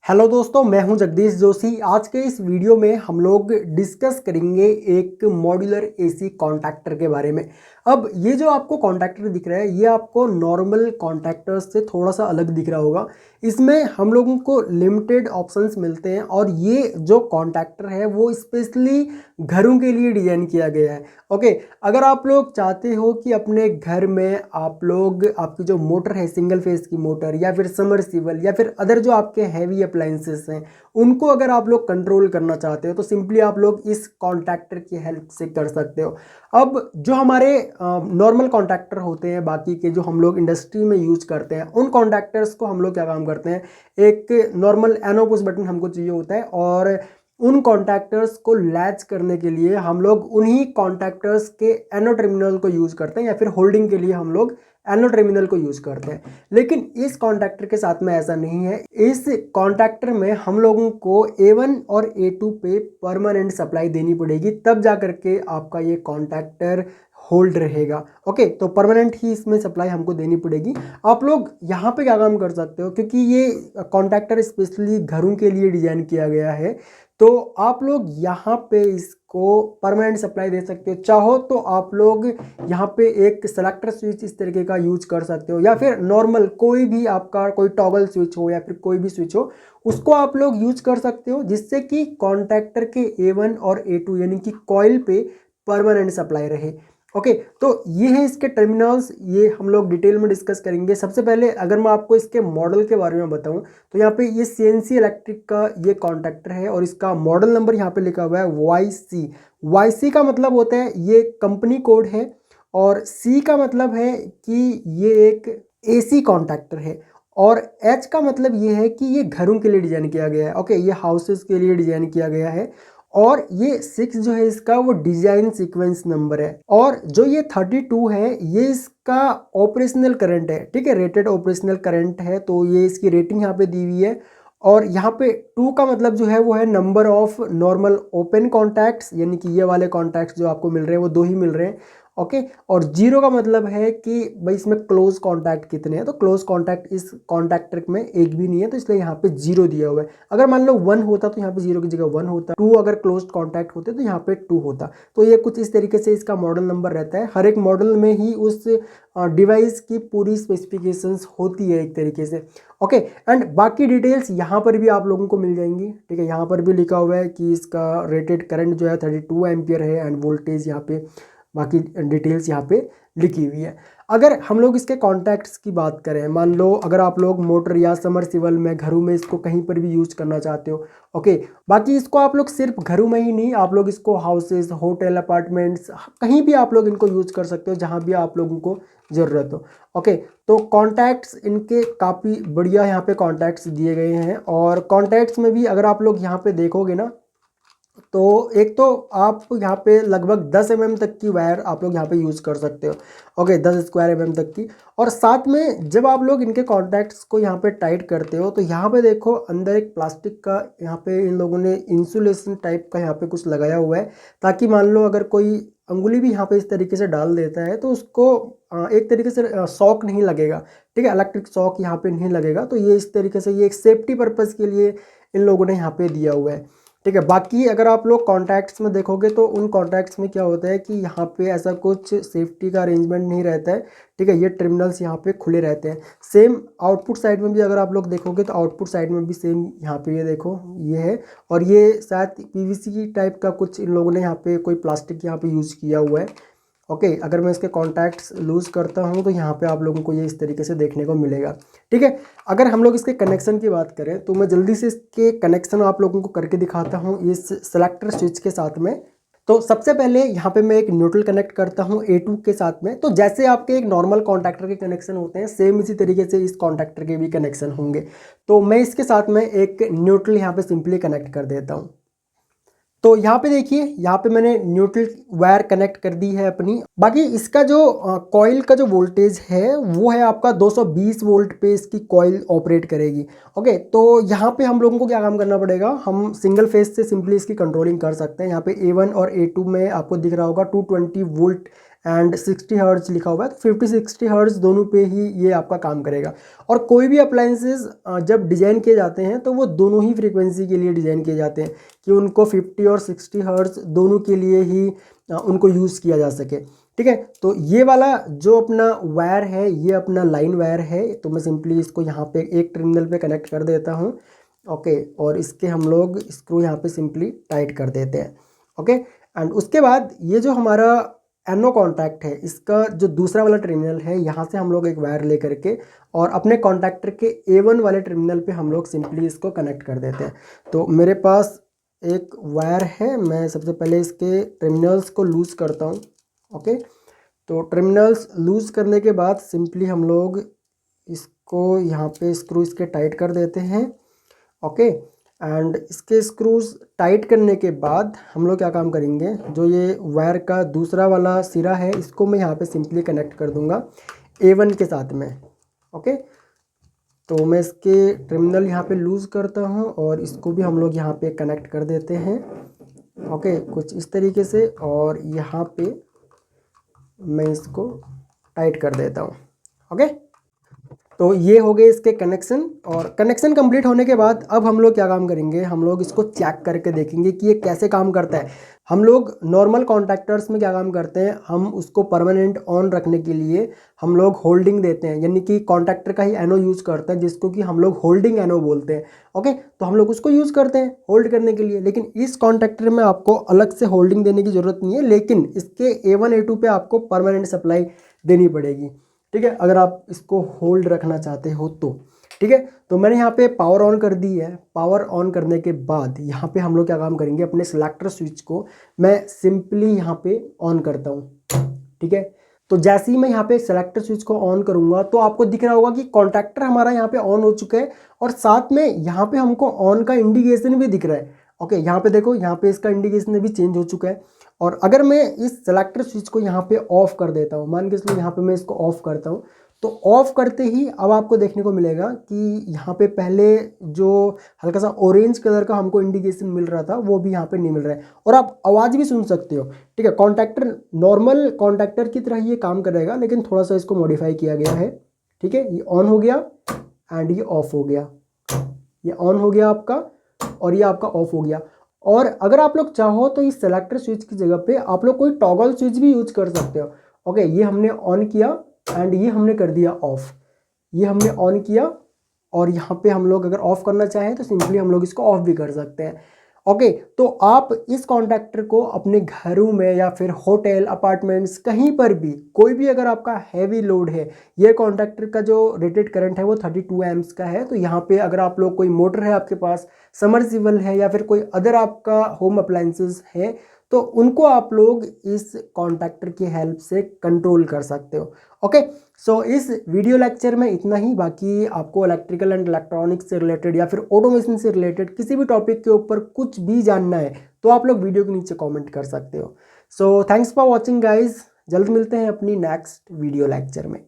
Hello दोस्तों, मैं हूं जगदीश जोशी। आज के इस वीडियो में हम लोग डिस्कस करेंगे एक मॉड्यूलर एसी कॉन्टैक्टर के बारे में। अब ये जो आपको कॉन्टैक्टर दिख रहा है ये आपको नॉर्मल कॉन्टैक्टर्स से थोड़ा सा अलग दिख रहा होगा। इसमें हम लोगों को लिमिटेड ऑप्शंस मिलते हैं और ये जो कॉन्टैक्टर है वो स्पेशली घरों के लिए डिज़ाइन किया गया है। ओके, अगर आप लोग चाहते हो कि अपने घर में आप लोग आपकी जो मोटर है सिंगल फेज की मोटर या फिर समरसीबल या फिर अदर जो आपके हैवी अप्लायंसेस हैं उनको अगर आप लोग कंट्रोल करना चाहते हो तो सिंपली आप लोग इस कॉन्टैक्टर की हेल्प से कर सकते हो। अब जो हमारे नॉर्मल कॉन्टैक्टर होते हैं बाकी के जो हम लोग इंडस्ट्री में यूज करते हैं उन कॉन्टैक्टर्स को हम लोग क्या काम करते हैं, एक नॉर्मल एनो पुश बटन हमको चाहिए होता है और उन कॉन्टैक्टर्स को लैच करने के लिए हम लोग उन्हीं कॉन्टैक्टर्स के एनो टर्मिनल को यूज करते हैं या फिर होल्डिंग के लिए हम लोग एनो टर्मिनल को यूज करते हैं। लेकिन इस कॉन्टैक्टर के साथ में ऐसा नहीं है। इस कॉन्टैक्टर में हम लोगों को A1 और A2 पे परमानेंट सप्लाई देनी पड़ेगी, तब जा करके आपका ये कॉन्टैक्टर होल्ड रहेगा। ओके, तो परमानेंट ही इसमें सप्लाई हमको देनी पड़ेगी। आप लोग यहाँ पे क्या काम कर सकते हो, क्योंकि ये कॉन्टैक्टर स्पेशली घरों के लिए डिजाइन किया गया है तो आप लोग यहाँ पे इसको परमानेंट सप्लाई दे सकते हो। चाहो तो आप लोग यहाँ पे एक सेलेक्टर स्विच इस तरीके का यूज कर सकते हो या फिर नॉर्मल कोई भी आपका कोई टॉगल स्विच हो या फिर कोई भी स्विच हो उसको आप लोग यूज कर सकते हो, जिससे कि कॉन्टैक्टर के A1 और A2 यानी कि कॉइल पे परमानेंट सप्लाई रहे। ओके, तो ये है इसके टर्मिनल्स, ये हम लोग डिटेल में डिस्कस करेंगे। सबसे पहले अगर मैं आपको इसके मॉडल के बारे में बताऊं तो यहाँ पे ये CNC इलेक्ट्रिक का ये कॉन्टैक्टर है और इसका मॉडल नंबर यहाँ पे लिखा हुआ है YC का मतलब होता है ये कंपनी कोड है और C का मतलब है कि ये एक AC कॉन्टैक्टर है और H का मतलब ये है कि ये घरों के लिए डिजाइन किया गया है। ओके, ये हाउसेस के लिए डिजाइन किया गया है और ये 6 जो है इसका वो डिजाइन सीक्वेंस नंबर है और जो ये 32 है ये इसका ऑपरेशनल करंट है। ठीक है, रेटेड ऑपरेशनल करंट है, तो ये इसकी रेटिंग यहाँ पे दी हुई है। और यहाँ पे 2 का मतलब जो है वो है number of normal open contacts, यानी कि ये वाले कॉन्टैक्ट्स जो आपको मिल रहे हैं वो 2 ही मिल रहे हैं। ओके, और 0 का मतलब है कि भाई इसमें क्लोज कॉन्टैक्ट कितने हैं, तो क्लोज कॉन्टैक्ट इस कॉन्टैक्टर में एक भी नहीं है तो इसलिए यहाँ पे 0 दिया हुआ है। अगर मान लो 1 होता तो यहाँ पे 0 की जगह 1 होता, 2 अगर क्लोज कॉन्टैक्ट होते तो यहाँ पे 2 होता। तो ये कुछ इस तरीके से इसका मॉडल नंबर रहता है। हर एक मॉडल में ही उस डिवाइस की पूरी स्पेसिफिकेशंस होती है एक तरीके से। ओके, एंड बाकी डिटेल्स यहाँ पर भी आप लोगों को मिल जाएंगी। ठीक है, यहाँ पर भी लिखा हुआ है कि इसका रेटेड करंट जो है 32 एम्पियर है एंड वोल्टेज यहाँ पे बाकी डिटेल्स यहाँ पे लिखी हुई है। अगर हम लोग इसके कॉन्टैक्ट्स की बात करें, मान लो अगर आप लोग मोटर या समरसीबल में घरों में इसको कहीं पर भी यूज करना चाहते हो। ओके, बाकी इसको आप लोग सिर्फ घरों में ही नहीं, आप लोग इसको हाउसेस, होटल, अपार्टमेंट्स कहीं भी आप लोग इनको यूज कर सकते हो जहाँ भी आप लोगों को ज़रूरत हो। ओके, तो कॉन्टैक्ट्स इनके काफ़ी बढ़िया यहाँ पे कॉन्टैक्ट्स दिए गए हैं और कॉन्टैक्ट्स में भी अगर आप लोग यहाँ पे देखोगे ना तो एक तो आप यहाँ पे लगभग 10 mm तक की वायर आप लोग यहाँ पे यूज़ कर सकते हो। ओके, 10 स्क्वायर mm तक की। और साथ में जब आप लोग इनके कॉन्टैक्ट्स को यहाँ पे टाइट करते हो तो यहाँ पे देखो अंदर एक प्लास्टिक का यहाँ पे इन लोगों ने इंसुलेशन टाइप का यहाँ पे कुछ लगाया हुआ है, ताकि मान लो अगर कोई अंगुली भी यहाँ पे इस तरीके से डाल देता है तो उसको एक तरीके से शॉक नहीं लगेगा। ठीक है, इलेक्ट्रिक शॉक यहाँ पे नहीं लगेगा। तो ये इस तरीके से ये एक सेफ्टी पर्पज़ के लिए इन लोगों ने यहाँ पे दिया हुआ है। ठीक है, बाकी अगर आप लोग कॉन्टैक्ट्स में देखोगे तो उन कॉन्टैक्ट्स में क्या होता है कि यहाँ पे ऐसा कुछ सेफ्टी का अरेंजमेंट नहीं रहता है। ठीक है, ये टर्मिनल्स यहाँ पे खुले रहते हैं। सेम आउटपुट साइड में भी अगर आप लोग देखोगे तो आउटपुट साइड में भी सेम यहाँ पे ये देखो ये है और ये शायद PVC टाइप का कुछ इन लोगों ने यहाँ पे कोई प्लास्टिक यहाँ पे यूज़ किया हुआ है। ओके, अगर मैं इसके कॉन्टैक्ट्स लूज़ करता हूँ तो यहाँ पे आप लोगों को ये इस तरीके से देखने को मिलेगा। ठीक है, अगर हम लोग इसके कनेक्शन की बात करें तो मैं जल्दी से इसके कनेक्शन आप लोगों को करके दिखाता हूँ इस सेलेक्टर स्विच के साथ में। तो सबसे पहले यहाँ पे मैं एक न्यूट्रल कनेक्ट करता हूँ A2 के साथ में। तो जैसे आपके एक नॉर्मल कॉन्टैक्टर के कनेक्शन होते हैं सेम इसी तरीके से इस कॉन्टैक्टर के भी कनेक्शन होंगे। तो मैं इसके साथ में एक न्यूट्रल यहाँ पे सिंपली कनेक्ट कर देता हूँ। तो यहाँ पे देखिए, यहाँ पे मैंने न्यूट्रल वायर कनेक्ट कर दी है अपनी। बाकी इसका जो कॉइल का जो वोल्टेज है वो है आपका 220 वोल्ट पे इसकी कॉइल ऑपरेट करेगी। ओके, तो यहाँ पे हम लोगों को क्या काम करना पड़ेगा, हम सिंगल फेज से सिंपली इसकी कंट्रोलिंग कर सकते हैं। यहाँ पे A1 और A2 में आपको दिख रहा होगा 220 वोल्ट एंड 60 हर्ट्ज लिखा हुआ है, तो 50-60 हर्ट्ज दोनों पे ही ये आपका काम करेगा। और कोई भी अप्लायंसेस जब डिज़ाइन किए जाते हैं तो वो दोनों ही फ्रीक्वेंसी के लिए डिज़ाइन किए जाते हैं कि उनको 50 और 60 हर्ट्ज दोनों के लिए ही उनको यूज़ किया जा सके। ठीक है, तो ये वाला जो अपना वायर है ये अपना लाइन वायर है, तो मैं सिंपली इसको यहाँ पे एक टर्मिनल पे कनेक्ट कर देता हूँ। ओके, और इसके हम लोग स्क्रू यहाँ पे सिंपली टाइट कर देते हैं। ओके, एंड उसके बाद ये जो हमारा एनो कॉन्टैक्ट है इसका जो दूसरा वाला टर्मिनल है, यहाँ से हम लोग एक वायर ले करके और अपने कॉन्टैक्टर के A1 वाले टर्मिनल पे हम लोग सिंपली इसको कनेक्ट कर देते हैं। तो मेरे पास एक वायर है, मैं सबसे पहले इसके टर्मिनल्स को लूज़ करता हूँ। ओके, तो टर्मिनल्स लूज़ करने के बाद सिंपली हम लोग इसको यहाँ पे स्क्रू इसके टाइट कर देते हैं। ओके, एंड इसके स्क्रूज टाइट करने के बाद हम लोग क्या काम करेंगे, जो ये वायर का दूसरा वाला सिरा है इसको मैं यहाँ पे सिंपली कनेक्ट कर दूंगा A1 के साथ में। ओके, तो मैं इसके टर्मिनल यहाँ पे लूज़ करता हूँ और इसको भी हम लोग यहाँ पे कनेक्ट कर देते हैं। ओके, कुछ इस तरीके से, और यहाँ पे मैं इसको टाइट कर देता हूँ। ओके, तो ये हो गए इसके कनेक्शन, और कनेक्शन कंप्लीट होने के बाद अब हम लोग क्या काम करेंगे, हम लोग इसको चेक करके देखेंगे कि ये कैसे काम करता है। हम लोग नॉर्मल कॉन्टैक्टर्स में क्या काम करते हैं, हम उसको परमानेंट ऑन रखने के लिए हम लोग होल्डिंग देते हैं, यानी कि कॉन्टैक्टर का ही एनो यूज़ करते हैं जिसको कि हम लोग होल्डिंग एनो बोलते हैं। ओके, तो हम लोग उसको यूज़ करते हैं होल्ड करने के लिए, लेकिन इस कॉन्टैक्टर में आपको अलग से होल्डिंग देने की ज़रूरत नहीं है, लेकिन इसके A1 A2 पे आपको परमानेंट सप्लाई देनी पड़ेगी। ठीक है, अगर आप इसको होल्ड रखना चाहते हो तो। ठीक है, तो मैंने यहाँ पे पावर ऑन कर दी है। पावर ऑन करने के बाद यहाँ पे हम लोग क्या काम करेंगे, अपने सिलेक्टर स्विच को मैं सिंपली यहाँ पे ऑन करता हूँ। ठीक है, तो जैसे ही मैं यहाँ पे सेलेक्टर स्विच को ऑन करूँगा तो आपको दिख रहा होगा कि कॉन्टैक्टर हमारा यहाँ पे ऑन हो चुका है, और साथ में यहाँ पे हमको ऑन का इंडिकेशन भी दिख रहा है। ओके, यहाँ पे देखो, यहाँ पे इसका इंडिकेशन भी चेंज हो चुका है। और अगर मैं इस सेलेक्टर स्विच को यहाँ पे ऑफ कर देता हूँ, मान के चलो यहाँ पे मैं इसको ऑफ करता हूँ, तो ऑफ करते ही अब आपको देखने को मिलेगा कि यहाँ पे पहले जो हल्का सा ऑरेंज कलर का हमको इंडिकेशन मिल रहा था वो भी यहाँ पे नहीं मिल रहा है, और आप आवाज़ भी सुन सकते हो। ठीक है, कॉन्टैक्टर नॉर्मल कॉन्टैक्टर की तरह ये काम करेगा, लेकिन थोड़ा सा इसको मॉडिफाई किया गया है। ठीक है, ये ऑन हो गया एंड ये ऑफ हो गया, ये ऑन हो गया आपका और ये आपका ऑफ हो गया। और अगर आप लोग चाहो तो इस सेलेक्टर स्विच की जगह पे आप लोग कोई टॉगल स्विच भी यूज कर सकते हो। ओके, ये हमने ऑन किया एंड ये हमने कर दिया ऑफ, ये हमने ऑन किया, और यहाँ पे हम लोग अगर ऑफ करना चाहें तो सिंपली हम लोग इसको ऑफ भी कर सकते हैं। ओके, तो आप इस कॉन्टैक्टर को अपने घरों में या फिर होटल अपार्टमेंट्स कहीं पर भी, कोई भी अगर आपका हैवी लोड है, ये कॉन्टैक्टर का जो रेटेड करंट है वो 32 एम्प्स का है। तो यहाँ पे अगर आप लोग कोई मोटर है आपके पास, समर्सिबल है, या फिर कोई अदर आपका होम अप्लायंसेस है, तो उनको आप लोग इस कॉन्टैक्टर की हेल्प से कंट्रोल कर सकते हो। ओके, सो इस वीडियो लेक्चर में इतना ही। बाकी आपको इलेक्ट्रिकल एंड इलेक्ट्रॉनिक्स से रिलेटेड या फिर ऑटोमेशन से रिलेटेड किसी भी टॉपिक के ऊपर कुछ भी जानना है तो आप लोग वीडियो के नीचे कमेंट कर सकते हो। So thanks for watching guys, जल्द मिलते हैं अपनी नेक्स्ट वीडियो लेक्चर में।